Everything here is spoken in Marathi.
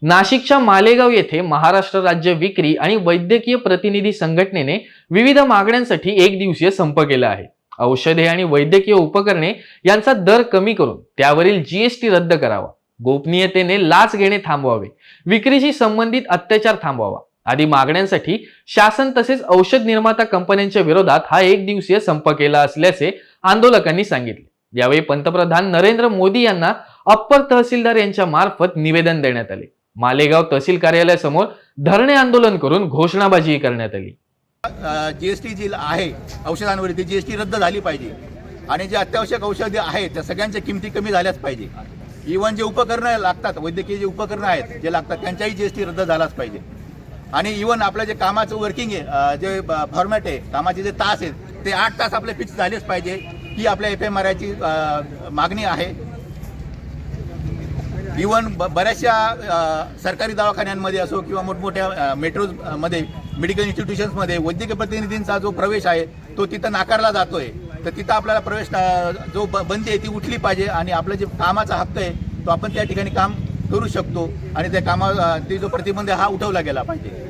नाशिकच्या मालेगाव येथे महाराष्ट्र राज्य विक्री आणि वैद्यकीय प्रतिनिधी संघटनेने विविध मागण्यांसाठी एक दिवसीय संप केला आहे। औषधे आणि वैद्यकीय उपकरणे यांचा दर कमी करून त्यावरील जीएसटी रद्द करावा, गोपनीयतेने लाच घेणे थांबवावे, विक्रीशी संबंधित अत्याचार थांबवावा आदी मागण्यांसाठी शासन तसेच औषध निर्माता कंपन्यांच्या विरोधात हा एक दिवसीय संप केला असल्याचे आंदोलकांनी सांगितले। यावेळी पंतप्रधान नरेंद्र मोदी यांना अप्पर तहसीलदार यांच्या मार्फत निवेदन देण्यात आले। मालेगाव तहसील कार्यालयासमोर धरणे आंदोलन करून घोषणाबाजी करण्यात आली। जीएसटी जी आहे औषधांवर ती जीएसटी रद्द झाली पाहिजे आणि जे अत्यावश्यक औषधे आहेत त्या सगळ्यांच्या किमती कमी झाल्याच पाहिजे। इव्हन जे उपकरणं लागतात, वैद्यकीय जे उपकरणं आहेत जे लागतात त्यांच्याही जीएसटी रद्द झालाच पाहिजे। आणि इव्हन आपलं जे कामाचं वर्किंग आहे, जे फॉर्मॅट आहे, कामाचे जे तास आहेत ते 8 तास आपले फिक्स झालेच पाहिजे ही आपल्या FMRIची मागणी आहे। इव्हन बऱ्याचशा सरकारी दवाखान्यांमध्ये असो किंवा मोठमोठ्या मेट्रोजमध्ये, मेडिकल इन्स्टिट्यूशन्समध्ये वैद्यकीय प्रतिनिधींचा जो प्रवेश आहे तो तिथं नाकारला जातोय। तर तिथं आपल्याला प्रवेश जो बंदी आहे ती उठली पाहिजे आणि आपलं जे कामाचा हक्क आहे तो आपण त्या ठिकाणी काम करू शकतो आणि त्या ते जो प्रतिबंध हा उठवला गेला पाहिजे।